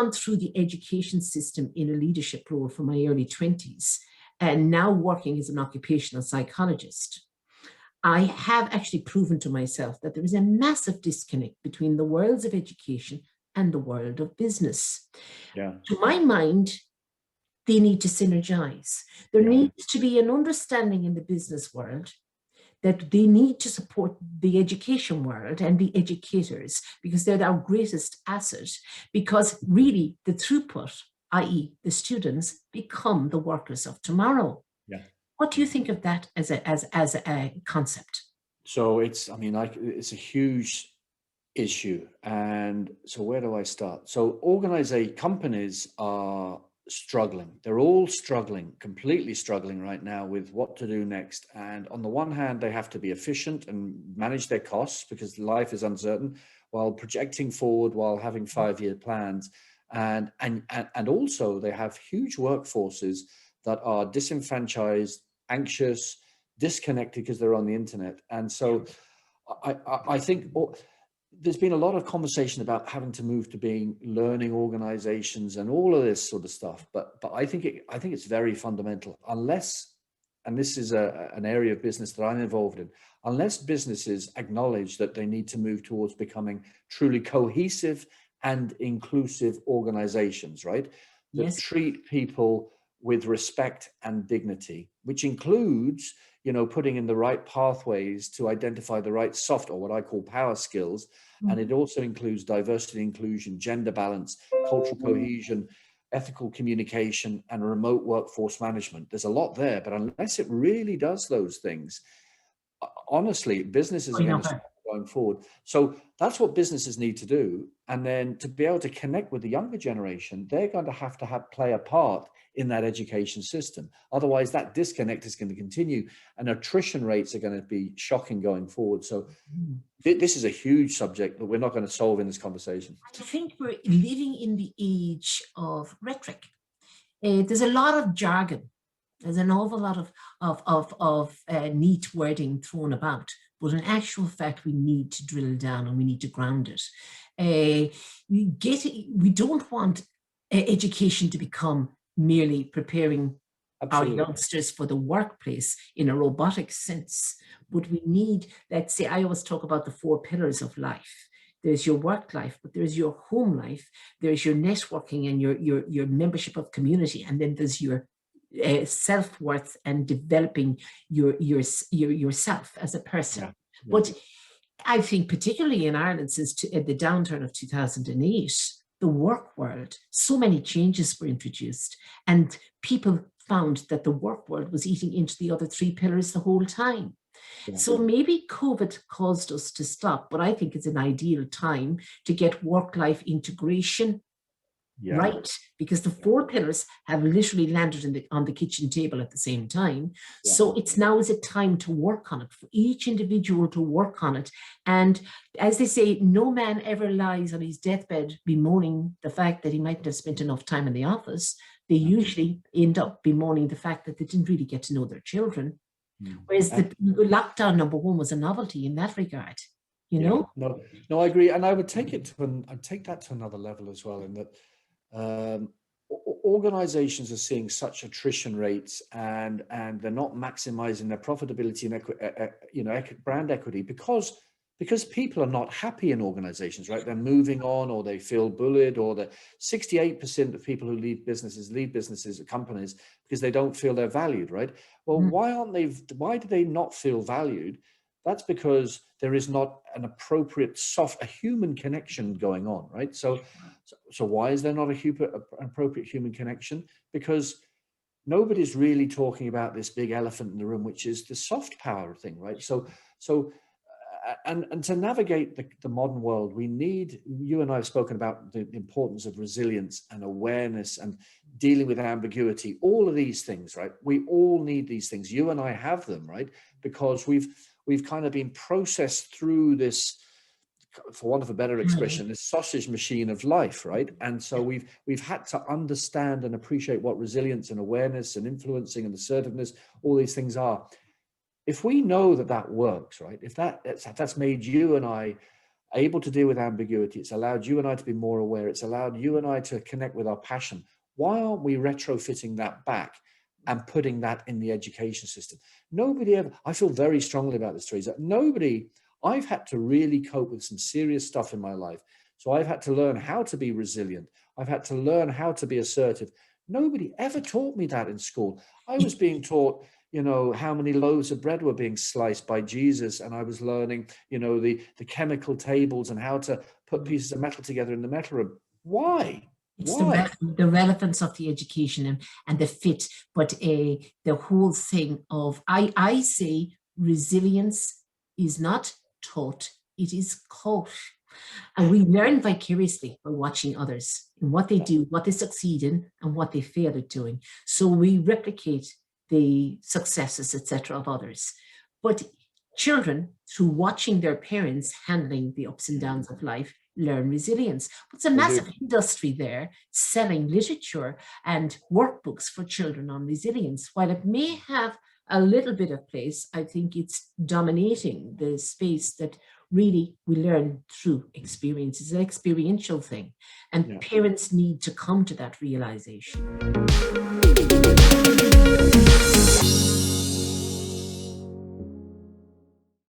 gone through the education system in a leadership role from my early 20s and now working as an occupational psychologist, I have actually proven to myself that there is a massive disconnect between the worlds of education and the world of business. Yeah. To my mind, they need to synergize. There needs to be an understanding in the business world that they need to support the education world and the educators because they're our greatest asset, because really the throughput, i.e. the students, become the workers of tomorrow. Yeah. What do you think of that as a concept? So it's a huge issue. And so where do I start? So companies are struggling. They're all struggling, completely struggling right now with what to do next. And on the one hand, they have to be efficient and manage their costs because life is uncertain, while projecting forward, while having 5-year plans. And also they have huge workforces that are disenfranchised, anxious, disconnected because they're on the internet. And so I think there's been a lot of conversation about having to move to being learning organizations and all of this sort of stuff. But I think it's very fundamental, unless, and this is an area of business that I'm involved in, unless businesses acknowledge that they need to move towards becoming truly cohesive and inclusive organizations, right? That Yes. treat people with respect and dignity, which includes, putting in the right pathways to identify the right soft, or what I call power skills. And it also includes diversity, inclusion, gender balance, cultural cohesion, ethical communication, and remote workforce management. There's a lot there, but unless it really does those things, honestly, businesses are going to struggle going forward. So that's what businesses need to do. And then to be able to connect with the younger generation, they're going to have play a part in that education system. Otherwise, that disconnect is going to continue and attrition rates are going to be shocking going forward. So this is a huge subject that we're not going to solve in this conversation. I think we're living in the age of rhetoric. There's a lot of jargon. There's an awful lot of neat wording thrown about, but in actual fact, we need to drill down and we need to ground it. We don't want education to become merely preparing our youngsters for the workplace in a robotic sense, but we need, let's say, I always talk about the 4 pillars of life. There's your work life, but there's your home life, there's your networking and your membership of community, and then there's your self-worth and developing yourself as a person. But I think particularly in Ireland since the downturn of 2008, the work world, so many changes were introduced and people found that the work world was eating into the other 3 pillars the whole time. So maybe COVID caused us to stop, but I think it's an ideal time to get work-life integration right, because the 4 pillars have literally landed on the kitchen table at the same time. So it's now is a time to work on it, for each individual to work on it. And as they say, no man ever lies on his deathbed bemoaning the fact that he mightn't have spent enough time in the office. They usually end up bemoaning the fact that they didn't really get to know their children. Whereas the lockdown #1 was a novelty in that regard. No, I agree. And I would take that to another level as well, in that organizations are seeing such attrition rates and they're not maximizing their profitability and brand equity because people are not happy in organizations, right? They're moving on, or they feel bullied, or the 68% of people who leave businesses or companies because they don't feel they're valued, right? Well, why do they not feel valued? That's because there is not an appropriate a human connection going on, right? So why is there not an appropriate human connection? Because nobody's really talking about this big elephant in the room, which is the soft power thing, right? So to navigate the modern world, we need, you and I have spoken about the importance of resilience and awareness and dealing with ambiguity, all of these things, right? We all need these things. You and I have them, right? Because we've kind of been processed through this, for want of a better expression, this sausage machine of life, right? And so we've had to understand and appreciate what resilience and awareness and influencing and assertiveness, all these things are. If we know that works, right? If that's made you and I able to deal with ambiguity. It's allowed you and I to be more aware. It's allowed you and I to connect with our passion. Why aren't we retrofitting that back and putting that in the education system? Nobody ever, I feel very strongly about this, Teresa. I've had to really cope with some serious stuff in my life. So I've had to learn how to be resilient. I've had to learn how to be assertive. Nobody ever taught me that in school. I was being taught, how many loaves of bread were being sliced by Jesus. And I was learning, the chemical tables and how to put pieces of metal together in the metal room. Why? It's Why? the relevance of the education and the fit, but the whole thing of, I say resilience is not taught, it is caught. And we learn vicariously by watching others and what they do, what they succeed in, and what they fail at doing. So we replicate the successes, etc., of others. But children, through watching their parents handling the ups and downs of life, learn resilience. But it's a massive industry there selling literature and workbooks for children on resilience. While it may have a little bit of place, I think it's dominating the space that really we learn through experience. It's an experiential thing, and parents need to come to that realization.